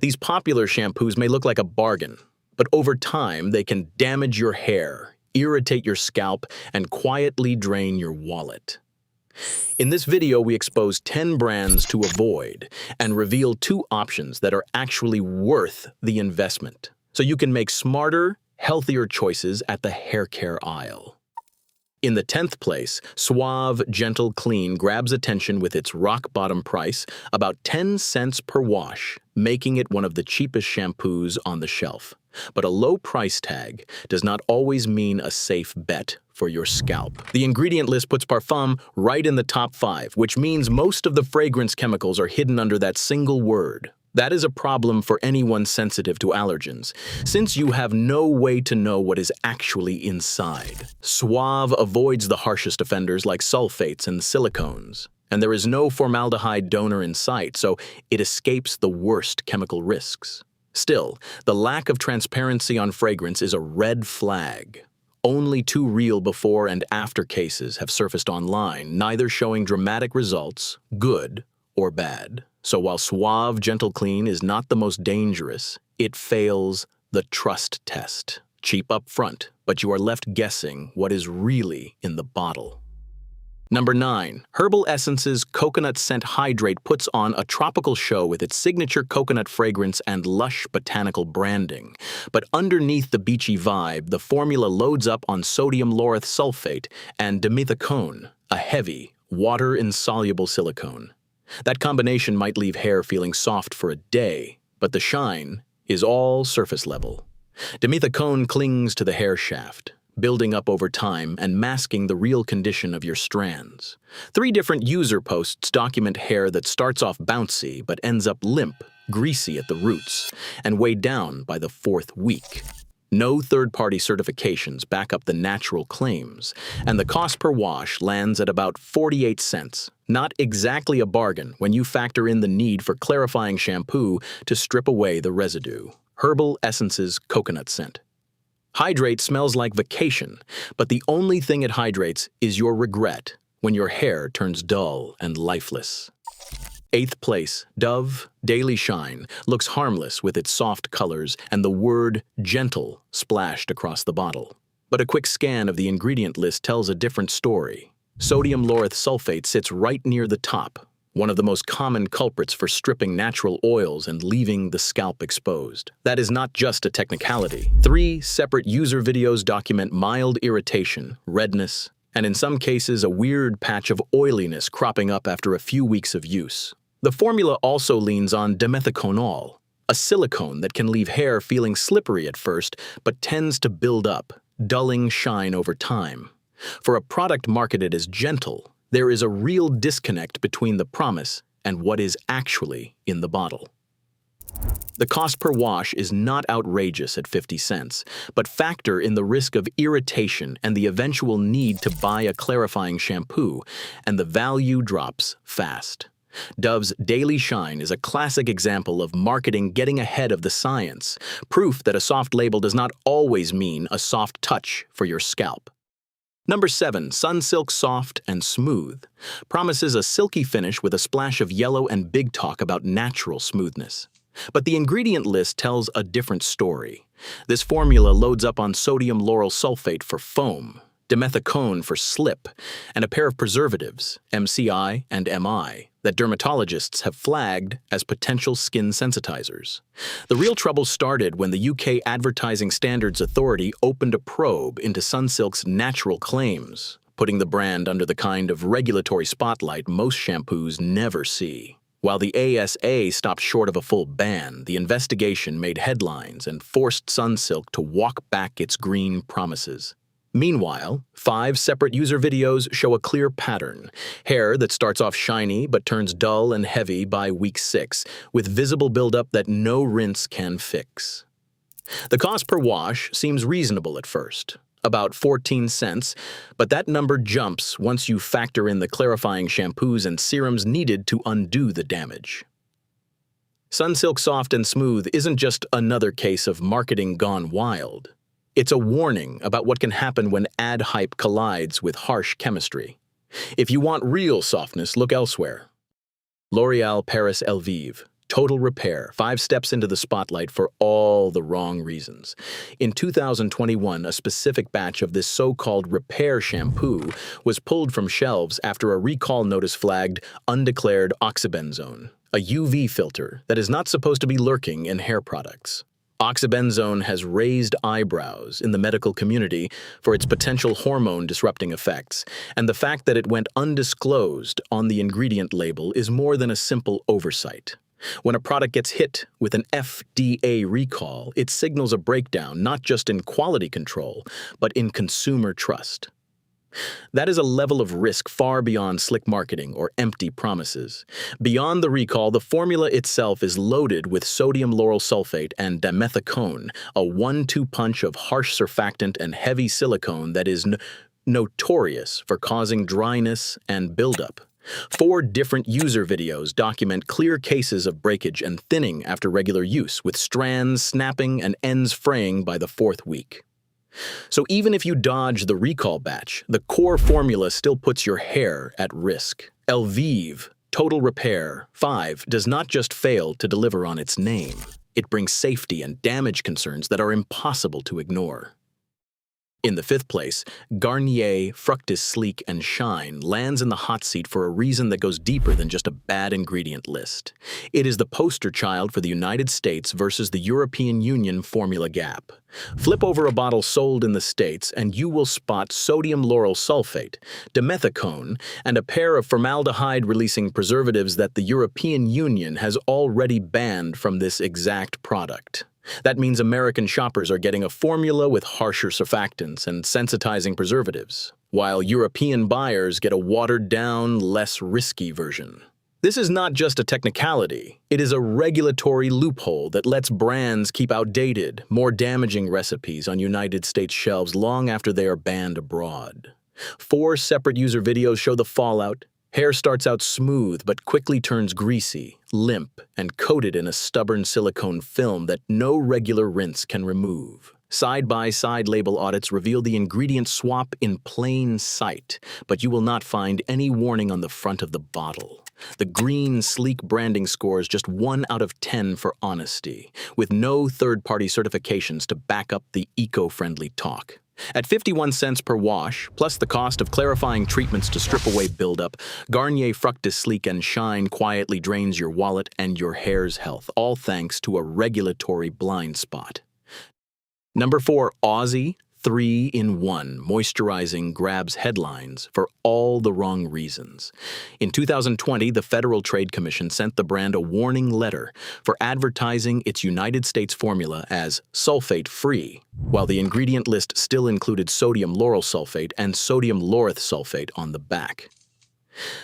These popular shampoos may look like a bargain, but over time they can damage your hair, irritate your scalp, and quietly drain your wallet. In this video, we expose 10 brands to avoid and reveal 2 options that are actually worth the investment, so you can make smarter, healthier choices at the hair care aisle. In the 10th place, Suave Gentle Clean grabs attention with its rock-bottom price, about 10 cents per wash, making it one of the cheapest shampoos on the shelf. But a low price tag does not always mean a safe bet for your scalp. The ingredient list puts parfum right in the top 5, which means most of the fragrance chemicals are hidden under that single word. That is a problem for anyone sensitive to allergens, since you have no way to know what is actually inside. Suave avoids the harshest offenders like sulfates and silicones, and there is no formaldehyde donor in sight, so it escapes the worst chemical risks. Still, the lack of transparency on fragrance is a red flag. Only 2 real before and after cases have surfaced online, neither showing dramatic results, good or bad. So while Suave Gentle Clean is not the most dangerous, it fails the trust test. Cheap up front, but you are left guessing what is really in the bottle. Number 9. Herbal Essence's Coconut Scent Hydrate puts on a tropical show with its signature coconut fragrance and lush botanical branding. But underneath the beachy vibe, the formula loads up on sodium lauryl sulfate and dimethicone, a heavy, water-insoluble silicone. That combination might leave hair feeling soft for a day, but the shine is all surface level. Dimethicone clings to the hair shaft, building up over time and masking the real condition of your strands. 3 different user posts document hair that starts off bouncy but ends up limp, greasy at the roots, and weighed down by the 4th week. No third-party certifications back up the natural claims, and the cost per wash lands at about 48 cents. Not exactly a bargain when you factor in the need for clarifying shampoo to strip away the residue. Herbal Essence's Coconut Scent. Hydrate smells like vacation, but the only thing it hydrates is your regret when your hair turns dull and lifeless. 8th place, Dove Daily Shine looks harmless with its soft colors and the word gentle splashed across the bottle. But a quick scan of the ingredient list tells a different story. Sodium lauryl sulfate sits right near the top, one of the most common culprits for stripping natural oils and leaving the scalp exposed. That is not just a technicality. 3 separate user videos document mild irritation, redness, and in some cases a weird patch of oiliness cropping up after a few weeks of use. The formula also leans on dimethicone, a silicone that can leave hair feeling slippery at first but tends to build up, dulling shine over time. For a product marketed as gentle, there is a real disconnect between the promise and what is actually in the bottle. The cost per wash is not outrageous at 50 cents, but factor in the risk of irritation and the eventual need to buy a clarifying shampoo, and the value drops fast. Dove's Daily Shine is a classic example of marketing getting ahead of the science, proof that a soft label does not always mean a soft touch for your scalp. Number 7. Sunsilk Soft and Smooth promises a silky finish with a splash of yellow and big talk about natural smoothness. But the ingredient list tells a different story. This formula loads up on sodium lauryl sulfate for foam, dimethicone for slip, and a pair of preservatives, MCI and MI, that dermatologists have flagged as potential skin sensitizers. The real trouble started when the UK Advertising Standards Authority opened a probe into Sunsilk's natural claims, putting the brand under the kind of regulatory spotlight most shampoos never see. While the ASA stopped short of a full ban, the investigation made headlines and forced Sunsilk to walk back its green promises. Meanwhile, 5 separate user videos show a clear pattern: hair that starts off shiny but turns dull and heavy by week 6, with visible buildup that no rinse can fix. The cost per wash seems reasonable at first, about 14 cents, but that number jumps once you factor in the clarifying shampoos and serums needed to undo the damage. Sunsilk Soft and Smooth isn't just another case of marketing gone wild. It's a warning about what can happen when ad hype collides with harsh chemistry. If you want real softness, look elsewhere. L'Oréal Paris Elvive Total repair, 5 steps into the spotlight for all the wrong reasons. In 2021, a specific batch of this so-called repair shampoo was pulled from shelves after a recall notice flagged undeclared oxybenzone, a UV filter that is not supposed to be lurking in hair products. Oxybenzone has raised eyebrows in the medical community for its potential hormone-disrupting effects, and the fact that it went undisclosed on the ingredient label is more than a simple oversight. When a product gets hit with an FDA recall, it signals a breakdown not just in quality control, but in consumer trust. That is a level of risk far beyond slick marketing or empty promises. Beyond the recall, the formula itself is loaded with sodium lauryl sulfate and dimethicone, a 1-2 punch of harsh surfactant and heavy silicone that is notorious for causing dryness and buildup. 4 different user videos document clear cases of breakage and thinning after regular use, with strands snapping and ends fraying by the 4th week. So even if you dodge the recall batch, the core formula still puts your hair at risk. Elvive, Total Repair 5, does not just fail to deliver on its name. It brings safety and damage concerns that are impossible to ignore. In the 5th place, Garnier Fructis Sleek and Shine lands in the hot seat for a reason that goes deeper than just a bad ingredient list. It is the poster child for the United States versus the European Union formula gap. Flip over a bottle sold in the States and you will spot sodium lauryl sulfate, dimethicone, and a pair of formaldehyde-releasing preservatives that the European Union has already banned from this exact product. That means American shoppers are getting a formula with harsher surfactants and sensitizing preservatives, while European buyers get a watered-down, less risky version. This is not just a technicality, it is a regulatory loophole that lets brands keep outdated, more damaging recipes on United States shelves long after they are banned abroad. 4 separate user videos show the fallout. Hair starts out smooth but quickly turns greasy, limp, and coated in a stubborn silicone film that no regular rinse can remove. Side-by-side label audits reveal the ingredient swap in plain sight, but you will not find any warning on the front of the bottle. The green, sleek branding scores just 1 out of 10 for honesty, with no third-party certifications to back up the eco-friendly talk. At 51 cents per wash, plus the cost of clarifying treatments to strip away buildup, Garnier Fructis Sleek and Shine quietly drains your wallet and your hair's health, all thanks to a regulatory blind spot. Number 4, Aussie 3-in-1 Moisturizing grabs headlines for all the wrong reasons. In 2020, the Federal Trade Commission sent the brand a warning letter for advertising its United States formula as sulfate-free, while the ingredient list still included sodium lauryl sulfate and sodium laureth sulfate on the back.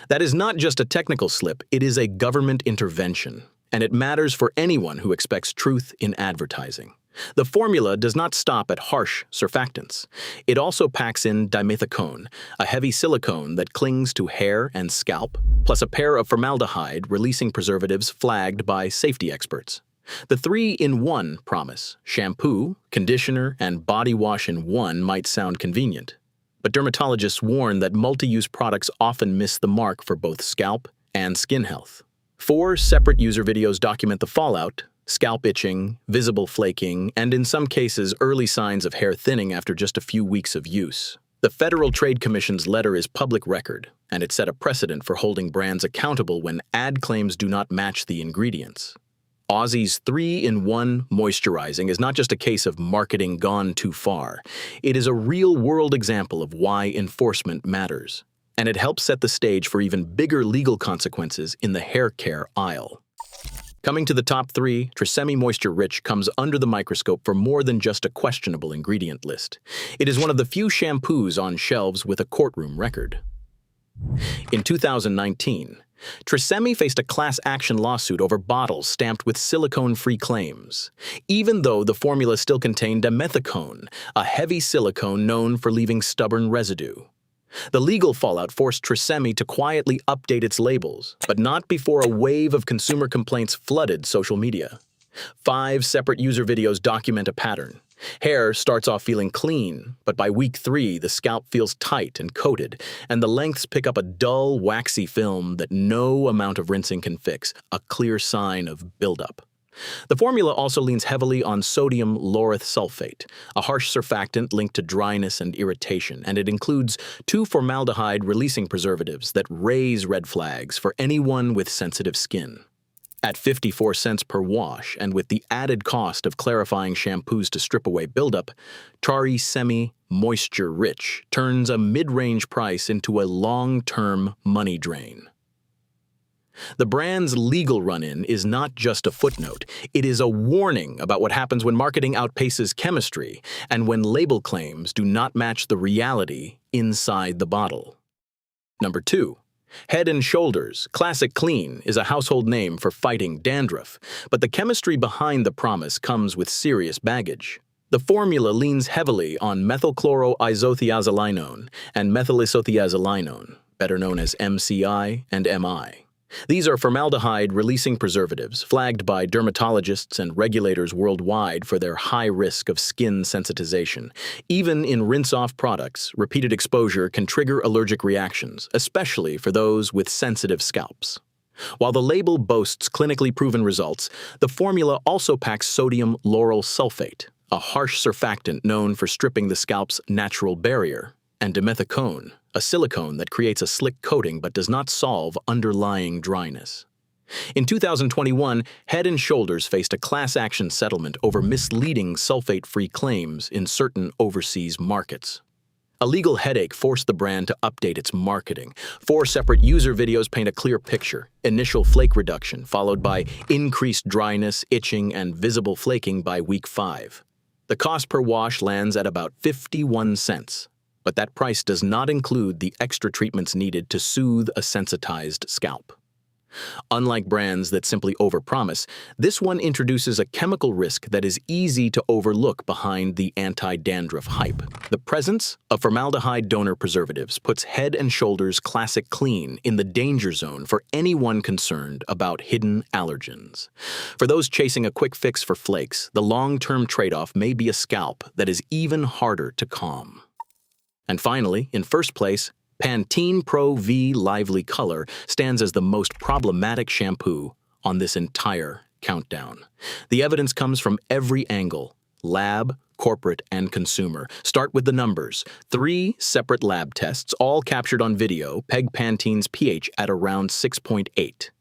That is not just a technical slip, it is a government intervention, and it matters for anyone who expects truth in advertising. The formula does not stop at harsh surfactants. It also packs in dimethicone, a heavy silicone that clings to hair and scalp, plus a pair of formaldehyde-releasing preservatives flagged by safety experts. The 3-in-1 promise, shampoo, conditioner, and body wash in one, might sound convenient, but dermatologists warn that multi-use products often miss the mark for both scalp and skin health. 4 separate user videos document the fallout: scalp itching, visible flaking, and in some cases early signs of hair thinning after just a few weeks of use. The Federal Trade Commission's letter is public record, and it set a precedent for holding brands accountable when ad claims do not match the ingredients. Aussie's 3-in-1 Moisturizing is not just a case of marketing gone too far. It is a real-world example of why enforcement matters, and it helps set the stage for even bigger legal consequences in the hair care aisle. Coming to the top 3, TRESemmé Moisture Rich comes under the microscope for more than just a questionable ingredient list. It is one of the few shampoos on shelves with a courtroom record. In 2019, TRESemmé faced a class action lawsuit over bottles stamped with silicone-free claims, even though the formula still contained dimethicone, a heavy silicone known for leaving stubborn residue. The legal fallout forced TRESemmé to quietly update its labels, but not before a wave of consumer complaints flooded social media. 5 separate user videos document a pattern. Hair starts off feeling clean, but by week 3, the scalp feels tight and coated, and the lengths pick up a dull, waxy film that no amount of rinsing can fix, a clear sign of buildup. The formula also leans heavily on sodium lauryl sulfate, a harsh surfactant linked to dryness and irritation, and it includes 2 formaldehyde-releasing preservatives that raise red flags for anyone with sensitive skin. At 54 cents per wash, and with the added cost of clarifying shampoos to strip away buildup, TRESemmé Moisture Rich turns a mid-range price into a long-term money drain. The brand's legal run-in is not just a footnote, it is a warning about what happens when marketing outpaces chemistry and when label claims do not match the reality inside the bottle. Number 2. Head & Shoulders Classic Clean is a household name for fighting dandruff, but the chemistry behind the promise comes with serious baggage. The formula leans heavily on methylchloroisothiazolinone and methylisothiazolinone, better known as MCI and MI. These are formaldehyde-releasing preservatives flagged by dermatologists and regulators worldwide for their high risk of skin sensitization. Even in rinse-off products, repeated exposure can trigger allergic reactions, especially for those with sensitive scalps. While the label boasts clinically proven results, the formula also packs sodium lauryl sulfate, a harsh surfactant known for stripping the scalp's natural barrier, and dimethicone, a silicone that creates a slick coating but does not solve underlying dryness. In 2021, Head & Shoulders faced a class action settlement over misleading sulfate-free claims in certain overseas markets. A legal headache forced the brand to update its marketing. 4 separate user videos paint a clear picture: initial flake reduction, followed by increased dryness, itching, and visible flaking by week 5. The cost per wash lands at about 51 cents. But that price does not include the extra treatments needed to soothe a sensitized scalp. Unlike brands that simply overpromise, this one introduces a chemical risk that is easy to overlook behind the anti-dandruff hype. The presence of formaldehyde donor preservatives puts Head & Shoulders Classic Clean in the danger zone for anyone concerned about hidden allergens. For those chasing a quick fix for flakes, the long-term trade-off may be a scalp that is even harder to calm. And finally, in first place, Pantene Pro V Lively Color stands as the most problematic shampoo on this entire countdown. The evidence comes from every angle: lab, corporate, and consumer. Start with the numbers. 3 separate lab tests, all captured on video, peg Pantene's pH at around 6.8.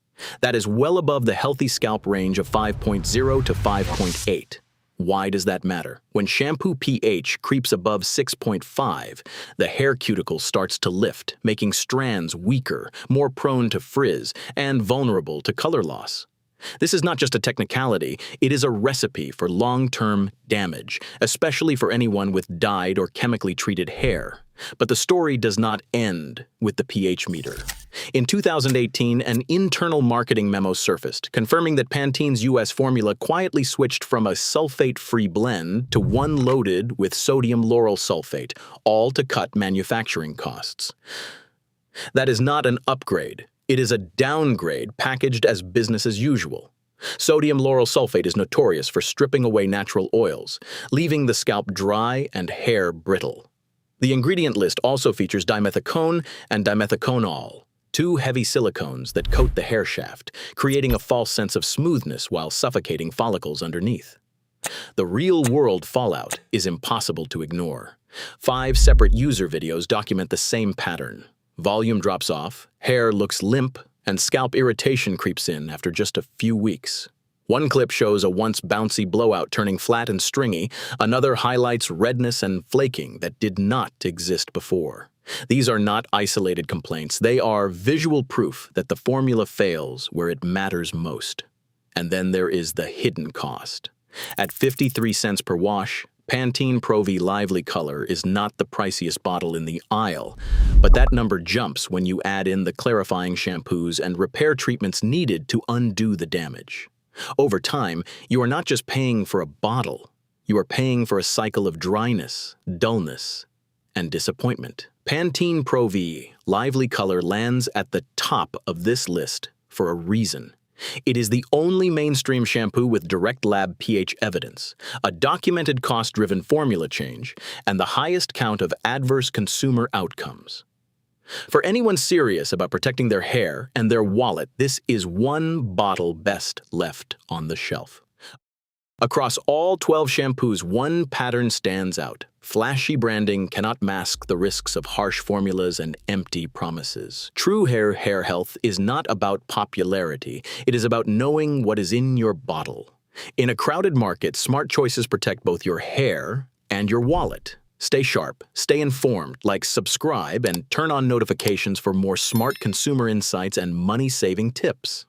That is well above the healthy scalp range of 5.0 to 5.8. Why does that matter? When shampoo pH creeps above 6.5, the hair cuticle starts to lift, making strands weaker, more prone to frizz, and vulnerable to color loss. This is not just a technicality, it is a recipe for long-term damage, especially for anyone with dyed or chemically treated hair. But the story does not end with the pH meter. In 2018, an internal marketing memo surfaced, confirming that Pantene's US formula quietly switched from a sulfate-free blend to one loaded with sodium lauryl sulfate, all to cut manufacturing costs. That is not an upgrade. It is a downgrade packaged as business as usual. Sodium lauryl sulfate is notorious for stripping away natural oils, leaving the scalp dry and hair brittle. The ingredient list also features dimethicone and dimethiconol, 2 heavy silicones that coat the hair shaft, creating a false sense of smoothness while suffocating follicles underneath. The real-world fallout is impossible to ignore. 5 separate user videos document the same pattern. Volume drops off, hair looks limp, and scalp irritation creeps in after just a few weeks. One clip shows a once bouncy blowout turning flat and stringy, another highlights redness and flaking that did not exist before. These are not isolated complaints, they are visual proof that the formula fails where it matters most. And then there is the hidden cost. At 53 cents per wash, Pantene Pro V Lively Color is not the priciest bottle in the aisle, but that number jumps when you add in the clarifying shampoos and repair treatments needed to undo the damage. Over time, you are not just paying for a bottle, you are paying for a cycle of dryness, dullness, and disappointment. Pantene Pro V Lively Color lands at the top of this list for a reason. It is the only mainstream shampoo with direct lab pH evidence, a documented cost-driven formula change, and the highest count of adverse consumer outcomes. For anyone serious about protecting their hair and their wallet, this is one bottle best left on the shelf. Across all 12 shampoos, one pattern stands out. Flashy branding cannot mask the risks of harsh formulas and empty promises. True hair health is not about popularity. It is about knowing what is in your bottle. In a crowded market, smart choices protect both your hair and your wallet. Stay sharp, stay informed, like, subscribe, and turn on notifications for more smart consumer insights and money-saving tips.